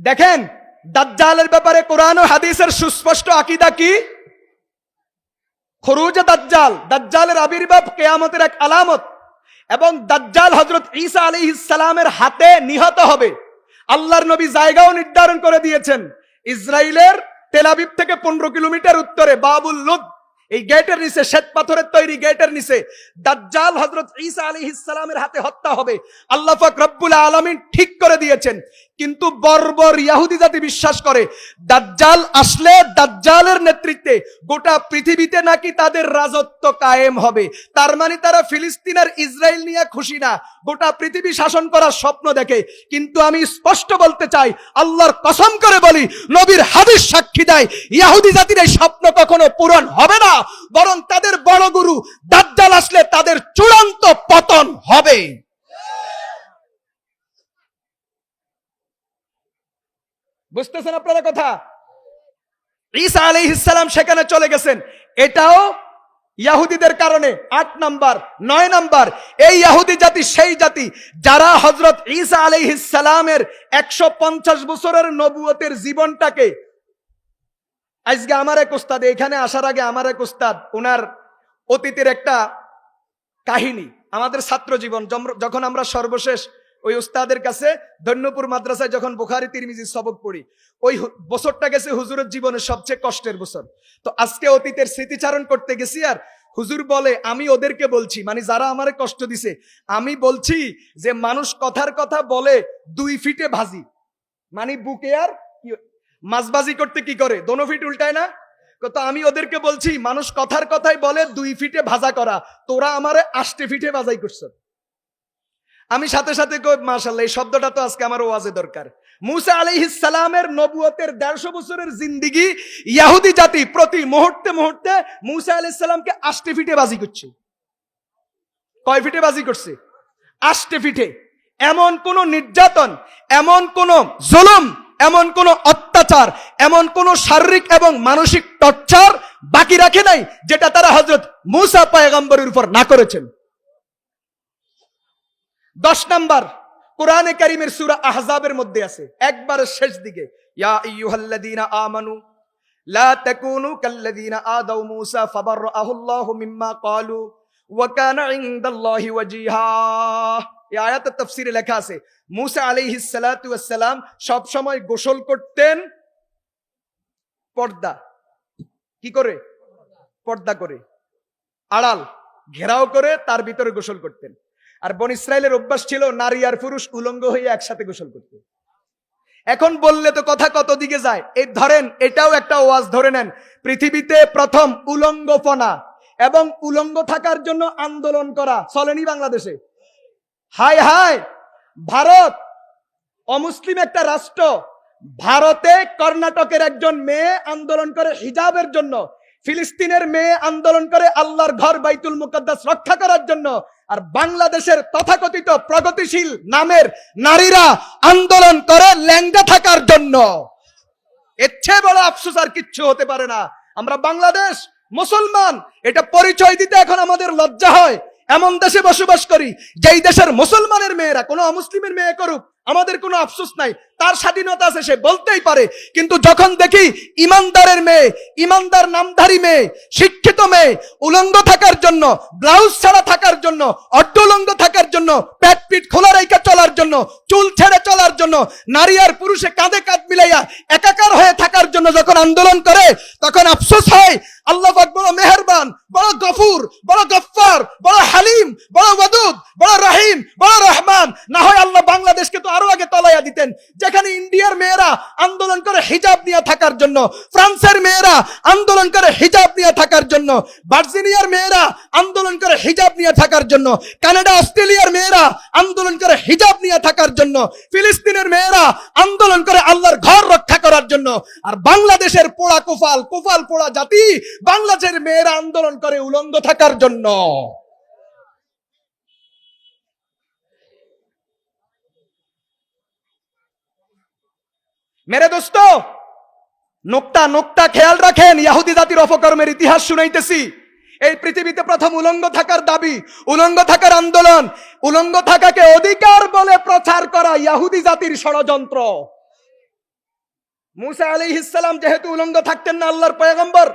দেখেন দাজ্জালের ব্যাপারে কোরআন ও হাদিসের সুস্পষ্ট আকীদা কি? খুরুজ দাজ্জাল, দাজ্জালের আবির্ভাব কিয়ামতের এক আলামত, এবং দাজ্জাল হযরত ঈসা আলাইহিস সালামের হাতে নিহত হবে। আল্লাহর নবী জায়গাও নির্ধারণ করে দিয়েছেন, ইসরায়েলের তেল আবিব থেকে 15 কিলোমিটার উত্তরে বাবুল লুদ, এই গেটের নিচে, শ্বেত পাথরের তৈরি গেটের নিচে দাজ্জাল হযরত ঈসা আলাইহিস সালামের হাতে হত্যা হবে। আল্লাহ পাক রব্বুল আলামিন ঠিক করে দিয়েছেন। কিন্তু বর্বর ইহুদি জাতি বিশ্বাস করে দাজ্জাল আসলে দাজ্জালের নেতৃত্বে গোটা পৃথিবীতে নাকি তাদের রাজত্ব কায়েম হবে। তার মানে তারা ফিলিস্তিন আর ইসরায়েল নিয়ে খুশি না, গোটা পৃথিবী শাসন করার স্বপ্ন দেখে। কিন্তু আমি স্পষ্ট বলতে চাই, আল্লাহর কসম করে বলি, নবীর হাদিস সাক্ষী দেয়, ইহুদি জাতির এই স্বপ্ন কখনো পূরণ হবে না, বরং তাদের বড় গুরু দাজ্জাল আসলে তাদের চূড়ান্ত পতন হবে। বুঝতেছেন আপনারা কথা? ঈসা আলাইহিস সালাম সেখানে চলে গেছেন, এটাও ইহুদিদের কারণে। 8 নাম্বার, 9 নাম্বার, এই ইহুদি জাতি সেই জাতি যারা হযরত ঈসা আলাইহিস সালামের 150 বছরের নবুয়তের জীবনটাকে, আজকে আমার এক উস্তাদ, এখানে আসার আগে আমার এক উস্তাদ, ওনার অতীতের একটা কাহিনী, আমাদের ছাত্র জীবন যখন আমরা সর্বশেষ ওই উস্তাদের কাছে ধন্যপুর মাদ্রাসায় যখন বুখারী তিরমিজি সবক পড়ি, ওই বছরটা গেছে হুজুরের জীবনের সবচেয়ে কষ্টের বছর। তো আজকে অতীতের স্মৃতিচারণ করতে গেছি, আর হুজুর বলে, আমি ওদেরকে বলছি, মানে যারা আমারে কষ্ট দিছে, আমি বলছি যে মানুষ কথার কথা বলে 2 ফিটে ভাজি, মানে বুকে আর মাছবাজি করতে কি করে, দোনো ফিট উল্টায় না? তো আমি ওদেরকে বলছি, মানুষ কথার কথাই বলে 2 ফিটে ভাজা করা, তোরা আমারে 8 ফিটে ভাজাই করছ। আমি সাথে সাথে কই, মাশাআল্লাহ, এই শব্দটা তো আজকে আমার ওয়াজে দরকার। মুসা আলাইহিস সালামের নবুয়তের 150 বছরের জিন্দেগি ইহুদি জাতি প্রতি মুহূর্তে মুহূর্তে মুসা আলাইহিস সালামকে 8 ফিটে বাজি করছে। কয় ফিটে বাজি করছে? 8 ফিটে। এমন কোন নির্যাতন, এমন কোন জুলুম, এমন কোন অত্যাচার, এমন কোন শারীরিক এবং মানসিক টর্চার বাকি রাখে নাই যেটা তারা হযরত মুসা পয়গম্বরের উপর না করেছেন। 10 নাম্বার, কোরআনে কারীমের সূরা আহজাবের মধ্যে আছে, একবারে শেষ দিকে, ইয়া আইয়ুহাল্লাযীনা আমানু লা তাকুনু কাল্লাযীনা আদাউ মুসা ফাবাররাহুল্লাহু মিম্মা ক্বালু ওয়া কানা ইনদাল্লাহি ওয়াজিহা। এই আয়াতের তাফসীরে লেখা আছে, মুসা আলাইহিস সালাতু ওয়াস সালাম সব সময় গোসল করতেন পর্দা, কি করে? পর্দা করে, আড়াল ঘেরাও করে তার ভিতরে গোসল করতেন। আর বনি ইসরায়েলের অভ্যাস ছিল নারী আর পুরুষ উলঙ্গ হয়ে একসাথে গোসল করতে। এখন বললে তো কথা কত দিকে যায়। এই ধরেন, এটাও একটা ওয়াজ, ধরে নেন পৃথিবীতে প্রথম উলঙ্গপনা এবং উলঙ্গ থাকার জন্য আন্দোলন করা চলেনি বাংলাদেশে? হায় হায়, ভারত অমুসলিম একটা রাষ্ট্র, ভারতে কর্ণাটকের একজন মেয়ে আন্দোলন করে হিজাবের জন্য, ফিলিস্তিনের মেয়ে আন্দোলন করে আল্লাহর ঘর বাইতুল মুকাদ্দাস রক্ষা করার জন্য, আর বাংলাদেশের তথাকথিত প্রগতিশীল নামের নারীরা আন্দোলন করে ল্যাংড়া থাকার জন্য। এর চেয়ে বড় আফসোস আর কিচ্ছু হতে পারে না। আমরা বাংলাদেশ মুসলমান, এটা পরিচয় দিতে এখন আমাদের লজ্জা হয়। এমন দেশে বসবাস করি যেই দেশের মুসলমানের মেয়েরা, কোনো অমুসলিমের মেয়ে করুক, আমাদের কোনো আফসোস নাই, তার স্বাধীনতা আছে, সে বলতেই পারে। কিন্তু যখন দেখি ইমানদারের মেয়ে, ইমানদার নামধারী মেয়ে, শিক্ষিত মেয়ে উলঙ্গ থাকার জন্য, ব্লাউজ ছাড়া থাকার জন্য, অর্ধ উলঙ্গ থাকার জন্য, পেট পিঠ খোলা রেখে চলার জন্য, চুল ছেড়ে চলার জন্য, নারী আর পুরুষে কাঁধে কাঁধ মিলাইয়া একাকার হয়ে থাকার জন্য যখন আন্দোলন করে, তখন আফসোস হয়। আল্লাহ পাক বড় মেহেরবান, বড় গফুর, বড় গফফার, বড় হালিম, বড় ওয়াদুদ, বড় রহিম, বড় রহমান। না হয় আল্লাহ বাংলাদেশকে তো আরো আগে তলাইয়া দিতেন, যেখানে ইন্ডিয়ার মেয়েরা আন্দোলন করে হিজাব নিয়ে থাকার জন্য, ফ্রান্সের মেয়েরা আন্দোলন করে হিজাব নিয়ে থাকার জন্য, ভার্জিনিয়ার মেয়েরা আন্দোলন করে হিজাব নিয়ে থাকার জন্য, কানাডা অস্ট্রেলিয়ার মেয়েরা আন্দোলন করে হিজাব নিয়ে থাকার জন্য, ফিলিস্তিনের মেয়েরা আন্দোলন করে আল্লাহর ঘর রক্ষা করার জন্য। আর বাংলাদেশের পোড়া কুফাল পোড়া জাতি, বাংলাদেশের মেয়েরা আন্দোলন করে উলঙ্গ থাকার জন্য। মেরে দোস্ত, নোকতা খেয়াল রাখেন, ইহুদি জাতির অপকর্মের ইতিহাস শুনাইতেছি। এই পৃথিবীতে প্রথম উলঙ্গ থাকার দাবি, উলঙ্গ থাকার আন্দোলন, উলঙ্গ থাকাকে অধিকার বলে প্রচার করা ইহুদি জাতির ষড়যন্ত্র। মুসা আলাইহিস সালাম যেহেতু উলঙ্গ থাকতেন না, আল্লাহর পয়গম্বর,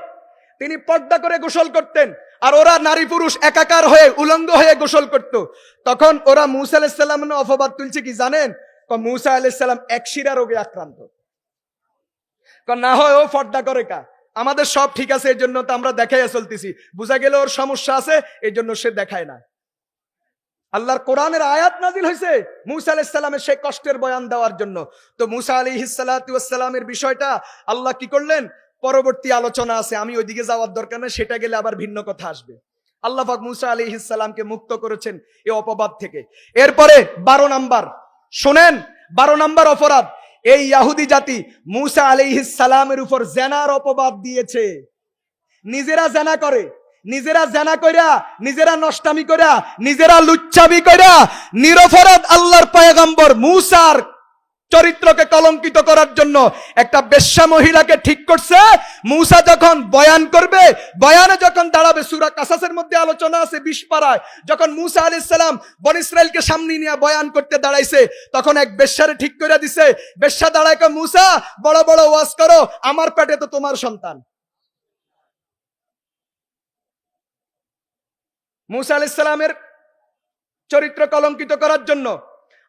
তিনি পর্দা করে গোসল করতেন, আর ওরা নারী পুরুষ একাকার হয়ে উলঙ্গ হয়ে গোসল করত। তখন ওরা মুসা আলাইহিস সালামের অপবাদ তুলছে কি জানেন? মুসা আলাইহিস সালাম একশিরা রোগে আক্রান্ত। না হয় ও পর্দা করে কা, আমাদের সব ঠিক আছে এই জন্য তো আমরা দেখাইয়া চলতেছি, বুঝা গেল ওর সমস্যা আছে এই জন্য সে দেখায় না। আল্লাহর কোরআনের আয়াত নাজিল হয়েছে মুসা আলাইহিস সালামের সেই কষ্টের বয়ান দেওয়ার জন্য। তো মুসা আলাইহিস সালাতু ওয়াস সালামের বিষয়টা আল্লাহ কি করলেন, পরবর্তী আলোচনা আছে, আমি ওইদিকে যাওয়ার দরকার নেই, সেটা গেলে আবার ভিন্ন কথা আসবে। আল্লাহ পাক মুসা আলাইহিস সালামকে মুক্ত করেছেন এই অপবাদ থেকে। এরপরে 12 নাম্বার শুনেন, 12 নাম্বার অপরাধ, এই ইহুদি জাতি মুসা আলাইহিস সালামের উপর জেনার অপবাদ দিয়েছে। নিজেরা জেনা করে, নিজেরা জেনা কইরা, নিজেরা নষ্টামি কইরা, নিজেরা লুচ্চামি কইরা নিরপরাধ আল্লাহর পয়গম্বর মুসার চরিত্রকে কলঙ্কিত করার জন্য একটা বেশ্যা মহিলাকে ঠিক করছে। মুসা যখন বয়ান করবে, বয়ানে যখন দাঁড়াবে, সূরা কাসাসের মধ্যে আলোচনা আছে 20 পারায়, যখন মুসা আলাইহিস সালাম বনি ইসরাইলকে সামনে নিয়ে বয়ান করতে দাঁড়াইছে, তখন এক বেশ্যারে ঠিক করে দিছে। বেশ্যা দাঁড়ায় কয়, মুসা বড় বড় ওয়াজ করো, আমার পেটে তো তোমার সন্তান। মুসা আলাইহিস সালামের চরিত্র কলঙ্কিত করার জন্য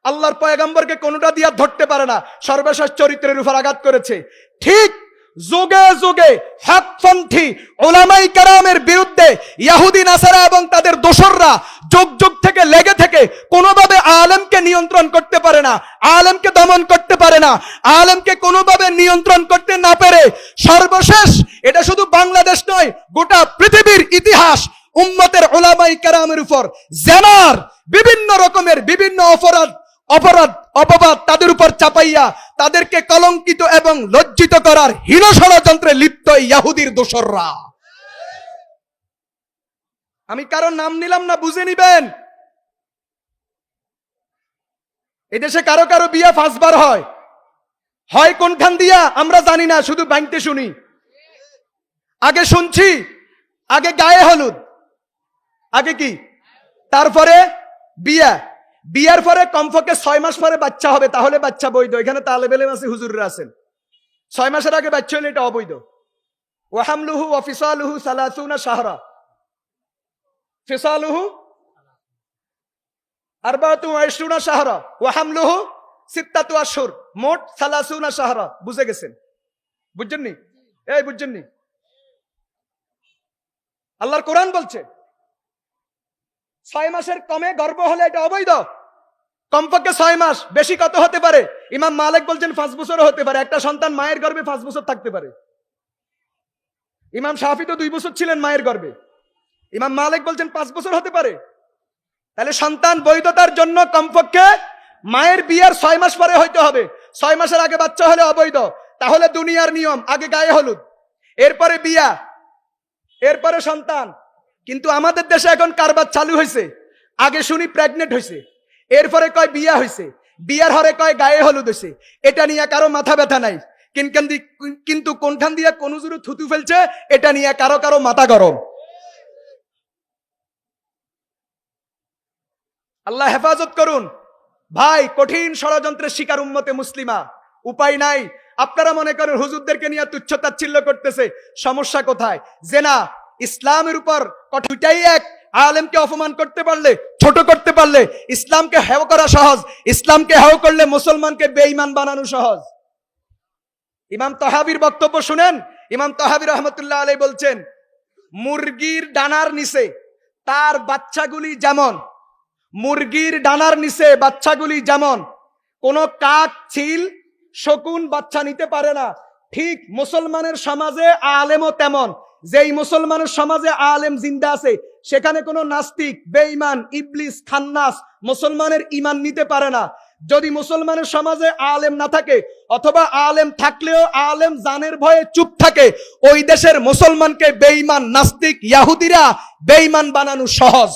আল্লাহর পয়গম্বরকে কোনটা দিয়া ধরতে পারে না, সর্বশেষ চরিত্রের উপর আঘাত করেছে। ঠিক যুগে যুগে হকপন্থী উলামায়ে কেরামের বিরুদ্ধে ইহুদি নাসারা এবং তাদের দোসররা যুগ যুগ থেকে লেগে থেকে কোনোভাবে আলেমকে নিয়ন্ত্রণ করতে পারে না, আলেমকে দমন করতে পারে না, আলেমকে কোনোভাবে নিয়ন্ত্রণ করতে না পেরে সর্বশেষ, এটা শুধু বাংলাদেশ নয়, গোটা পৃথিবীর ইতিহাস উম্মতের উলামায়ে কেরামের উপর জেনার বিভিন্ন রকমের বিভিন্ন অপবাদ তাদের উপর চাপাইয়া তাদেরকে কলঙ্কিত এবং লজ্জিত করার হীন ষড়যন্ত্রে লিপ্ত ইহুদির দোসররা। আমি কারো নাম নিলাম না, বুঝে নিবেন। এদেশে কারো কারো বিয়া 5 বার হয়, হয় কোনখান দিয়া আমরা জানি না, শুধু বাইনতে শুনি। আগে শুনছি, আগে গায়ে হলুদ, আগে কি, তারপরে বিয়া, বিয়ার পরে কমপক্ষে 6 মাস পরে বাচ্চা হবে, তাহলে বাচ্চা বৈধ। এখানে তালেব ইলম আছে, হুজুররা আছেন, 6 মাসের আগে বাচ্চা হলে এটা অবৈধ। ওয়া হামলুহু ওয়া ফিসালুহু 30 শাহরা, ফিসালুহু 24 শাহরা, ওয়া হামলুহু 6 আশহুর, মোট 30 শাহরা। বুঝে গেছেন? বুঝছেননি? এই বুঝছেননি? আল্লাহর কোরআন বলছে 6 মাসের কমে গর্ভ হলে এটা অবৈধ। কমপক্ষে 6 মাস, বেশি কত হতে পারে? ইমাম মালিক বলছেন 5 বছরও হতে পারে। একটা সন্তান মায়ের গর্ভে 5 বছর থাকতে পারে। ইমাম শাফি তো 2 বছর ছিলেন মায়ের গর্ভে, ইমাম মালিক বলছেন 5 বছর হতে পারে। তাহলে সন্তান বৈধতার জন্য কমপক্ষে মায়ের বিয়ার 6 মাস পরে হইতে হবে। 6 মাসের আগে বাচ্চা হলে অবৈধ। তাহলে দুনিয়ার নিয়ম, আগে গায়ে হলুদ, এরপরে বিয়া, এরপরে সন্তান। কিন্তু আমাদের দেশে এখন কারবার চালু হয়েছে, আগে শুনি প্রেগনেন্ট হয়েছে, এরপরে কয় বিয়া হয়েছে, বিয়ার হরে কয় গায়ে হলুদ হয়েছে। এটা নিয়ে কারো মাথা ব্যথা নাই, কিন্তু কোনখান দিয়ে কোন জুরু থুতু ফেলছে এটা নিয়ে কারো কারো মাথা গরম। আল্লাহ হেফাজত করুন। ভাই, কঠিন ষড়যন্ত্রের শিকার উম্মতে মুসলিমা, উপায় নাই। আপনারা মনে করেন হুজুরদেরকে নিয়ে তুচ্ছ-তাচ্ছিল্য করতেছে, সমস্যা কোথায়? জেনা ইসলামের উপর কঠোরটাই এক। আলেমকে অপমান করতে পারলে, ছোট করতে পারলে ইসলামকে হেয় করা সহজ, ইসলামকে হেয় করলে মুসলমানকে বেঈমান বানানো সহজ। ইমাম তাহাবীর বক্তব্য শুনেন। ইমাম তাহাবী রহমতুল্লাহ আলাইহি বলছেন, মুরগির ডানার নিচে তার বাচ্চাগুলি যেমন, মুরগির ডানার নিচে বাচ্চাগুলি যেমন, কোন কাক, চিল, শকুন বাচ্চা নিতে পারে না, ঠিক মুসলমানের সমাজে আলেমও তেমন। যেই মুসলমানের সমাজে আলেম জিন্দা আছে, সেখানে কোনো নাস্তিক, বেঈমান, ইবলিস, খান্নাস মুসলমানের ঈমান নিতে পারে না। যদি মুসলমানের সমাজে আলেম না থাকে, অথবা আলেম থাকলেও আলেম জানের ভয়ে চুপ থাকে, ওই দেশের মুসলমানকে বেঈমান, নাস্তিক, ইহুদিরা বেঈমান বানানো সহজ।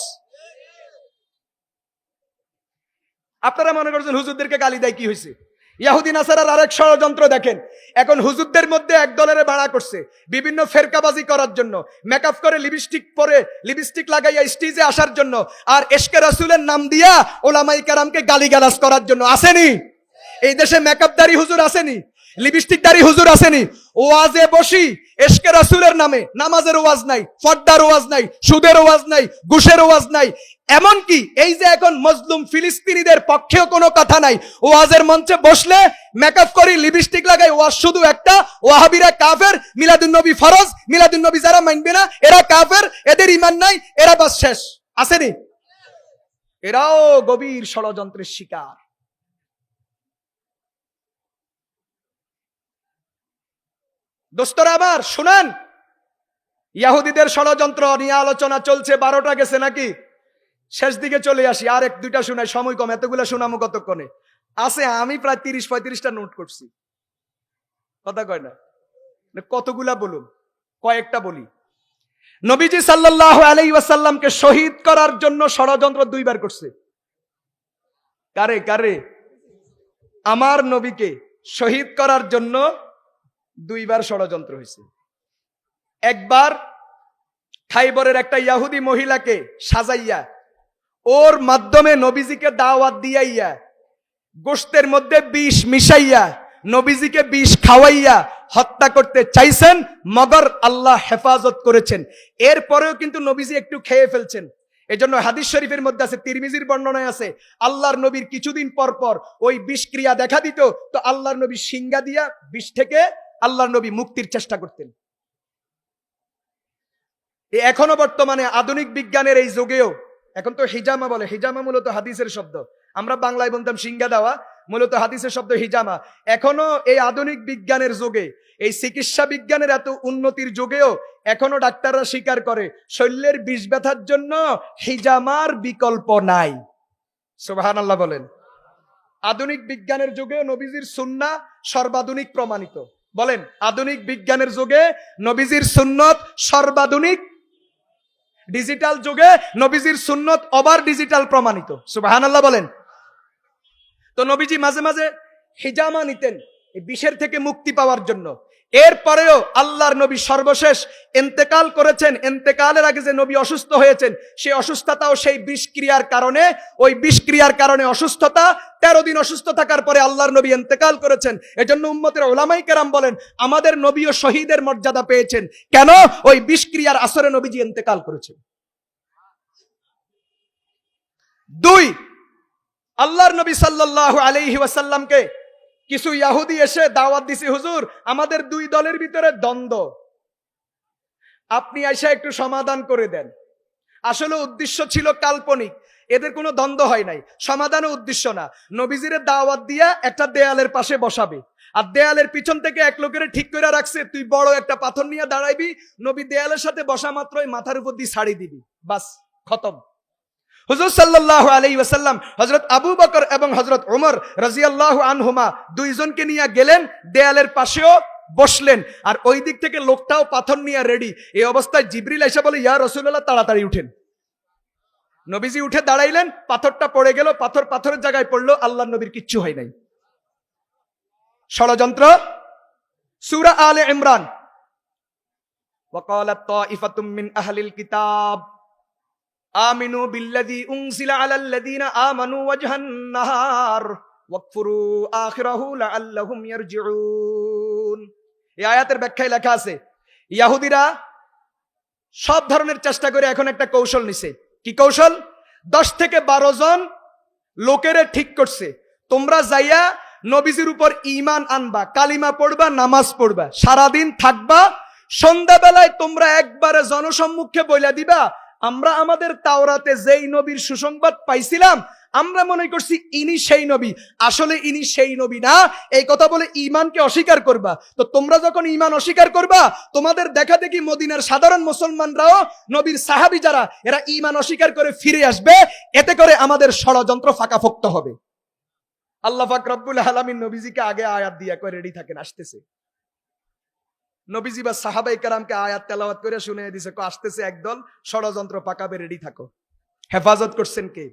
আপনারা মনে করছেন হুজুরদেরকে গালি দেয়, কি হয়েছে? ইহুদি নাসারার আরেক ষড়যন্ত্র দেখেন। এখন হুজুরদের মধ্যে এক দলের ভাড়া করছে বিভিন্ন ফেরকাবাজি করার জন্য, মেকআপ করে, লিপস্টিক পরে, লিপস্টিক লাগাইয়া স্টেজে আসার জন্য, আর এশকে রাসূলের নাম দিয়া ওলামায়ে কেরামকে গালিগালাজ করার জন্য। আসেনি? এই দেশে মেকআপদারি হুজুর আসেনি? লিপস্টিকদারি হুজুর আসেনি, ওয়াজে বসি এশকে রাসূলের নামে নামাজের ওয়াজ নাই, পর্দার ওয়াজ নাই, সুদের ওয়াজ নাই, ঘুষের ওয়াজ নাই, এমনকি এই যে এখন মজলুম ফিলিস্তিনিদের পক্ষেও কোনো কথা নাই। ওয়াজের মঞ্চে বসলে মেকআপ করি, লিপস্টিক লাগাই, ওয়াজ শুধু একটা, ওয়াহাবিরা কাফের, মিলাদুন নবী ফরজ, মিলাদুন নবী যারা মানবে না এরা কাফের, এদের ঈমান নাই, এরা বাস শেষ। আসেনি? এরাও গভীর ষড়যন্ত্রের শিকার। দোস্তরা আমার শুনেন, ইহুদিদের ষড়যন্ত্র নিয়ে আলোচনা চলছে, 12টা গেছে নাকি? শেষ দিকে চলে আসি, আর এক দুইটা শোনাই, সময় কম, এতগুলা শোনামো কতক্ষণে আছে? আমি প্রায় 30-35টা নোট করছি। কথা কয় না, কতগুলা বলুন, কয়েকটা বলি। নবীজি সাল্লাল্লাহু আলাইহি ওয়াসাল্লামকে শহীদ করার জন্য ষড়যন্ত্র 2বার করছে। কারে কারে? আমার নবীকে শহীদ করার জন্য 2বার ষড়যন্ত্র হয়েছে। একবার খাইবরের একটা ইহুদি মহিলাকে সাজাইয়া ওর মাধ্যমে নবীজিকে দাওয়াত দিয়াইয়া গোশতের মধ্যে বিষ মিশাইয়া নবীজিকে বিষ খাওয়াইয়া হত্যা করতে চাইছেন, মগর আল্লাহ হেফাজত করেছেন। এরপরেও কিন্তু নবীজি একটু খেয়ে ফেলছেন। এজন্য হাদিস শরীফের মধ্যে আছে, তিরমিজির বর্ণনায় আছে, আল্লাহর নবীর কিছুদিন পর পর ওই বিষক্রিয়া দেখা দিত, তো আল্লাহর নবী সিঙ্গা দিয়া বিষ থেকে আল্লাহর নবী মুক্তির চেষ্টা করতেন। এখনো বর্তমানে আধুনিক বিজ্ঞানের এই যুগেও, এখন তো হিজামা বলে, হিজামা মূলত হাদিসের শব্দ, আমরা বাংলায় বলতাম সিঙ্গা দেওয়া, মূলত হাদিসের শব্দ হিজামা। এখনো এই আধুনিক বিজ্ঞানের যুগে, এই চিকিৎসা বিজ্ঞানের এত উন্নতির যুগেও এখনো ডাক্তাররা স্বীকার করে শরীরের বিষ ব্যথার জন্য হিজামার বিকল্প নাই। সুবহানাল্লাহ বলেন। আধুনিক বিজ্ঞানের যুগেও নবীজির সুন্নাহ সর্বাধুনিক প্রমাণিত। বলেন, আধুনিক বিজ্ঞানের যুগে নবীজির সুন্নত সর্বাধুনিক, ডিজিটাল যুগে নবীজির সুন্নত ওভার ডিজিটাল প্রমাণিত। সুবহানাল্লাহ বলেন। তো নবীজি মাঝে মাঝে হিজামা নিতেন এই বিষের থেকে মুক্তি পাওয়ার জন্য। এরপরেও আল্লাহর নবী সর্বশেষ ইন্তেকাল করেছেন, ইন্তেকালের আগে যে নবী অসুস্থ হয়েছেন, সেই অসুস্থতাও সেই বিষক্রিয়ার কারণে, ওই বিষক্রিয়ার কারণে অসুস্থতা, 13 দিন অসুস্থ থাকার পরে আল্লাহর নবী ইন্তেকাল করেছেন। এজন্য উম্মতের উলামায়ে কেরাম বলেন, আমাদের নবীও শহীদের মর্যাদা পেয়েছেন। কেন? ওই বিষক্রিয়ার আসরে নবীজি ইন্তেকাল করেছেন। 2, আল্লাহর নবী সাল্লাল্লাহু আলাইহি ওয়াসাল্লামকে কিছু ইহুদি এসে দাওয়াত দিছে, হুজুর আমাদের 2 দলের ভিতরে দ্বন্দ্ব, আপনি আইসা একটু সমাধান করে দেন। আসলে উদ্দেশ্য ছিল কাল্পনিক, এদের কোনো দ্বন্দ্ব হয় নাই, সমাধানের উদ্দেশ্য না। নবীজিরে দাওয়াত দিয়া একটা দেয়ালের পাশে বসাবে, আর দেয়ালের পিছন থেকে এক লোকের ঠিক করে রাখছে, তুই বড় একটা পাথর নিয়ে দাঁড়াইবি, নবী দেয়ালের সাথে বসা মাত্রই মাথার উপর দিয়ে ছাড়ি দিবি, বাস খতম। হুজুর সাল্লাল্লাহু আলাইহি ওয়াসাল্লাম হযরত আবু বকর এবং হযরত ওমর রাদিয়াল্লাহু আনহুমা দুইজনকে নিয়ে গেলেন, দেয়ালের পাশেও বসলেন, আর ওই দিক থেকে লোকটাও পাথর নিয়ে রেডি। এই অবস্থায় জিবরিল এসে বলে, ইয়া রাসূলুল্লাহ তাড়াতাড়ি উঠেন। নবীজি উঠে দাঁড়াইলেন, পাথরটা পড়ে গেল, পাথর পাথরের জায়গায় পড়লো, আল্লাহর নবীর কিচ্ছু হয় নাই। ষড়যন্ত্র। সূরা আলে ইমরান, ওয়াকালাত তাইফাতুম মিন আহলিল কিতাব আমিনু বিল্লাযী উনজিলা আলাল্লাযীনা আমানু ওয়াজহান নাহার ওয়াকফুরু আখিরাহু লাআল্লাহুম ইয়ারজিউন। এই আয়াতের ব্যাখ্যায় লেখা আছে, ইহুদিরা সব ধরনের চেষ্টা করে এখন একটা কৌশল নিছে। কি কৌশল? 10 থেকে 12 জন লোকেরে ঠিক করছে, তোমরা যাইয়া নবীজির উপর ঈমান আনবা, কালিমা পড়বা, নামাজ পড়বা, সারাদিন থাকবা, সন্ধ্যাবেলায় তোমরা একবারে জনসম্মুখে বইলা দিবা, আমরা আমাদের তাওরাতে যেই নবীর সুসংবাদ পাইছিলাম আমরা মনে করছি ইনি সেই নবী, আসলে ইনি সেই নবী না, এই কথা বলে ঈমানকে অস্বীকার করবা। তো তোমরা যখন ঈমান অস্বীকার করবা, তোমাদের দেখা দেখি মদিনার সাধারণ মুসলমানরাও, নবীর সাহাবী যারা, এরা ঈমান অস্বীকার করে ফিরে আসবে, এতে করে আমাদের ষড়যন্ত্র ফাঁকাফোক্ত হবে। আল্লাহ পাক রব্বুল আলামিন নবীজিকে আগে আয়াত দিয়া কয় রেডি থাকেন, আসতেছে। নবীজি বা সাহাবায়ে কেরামকে আয়াত তেলাওয়াত করে শুনিয়ে দিছে, আসতেছে একদল, ষড়যন্ত্র পাকাবে, রেডি থাকো। হেফাজত করছেন কে?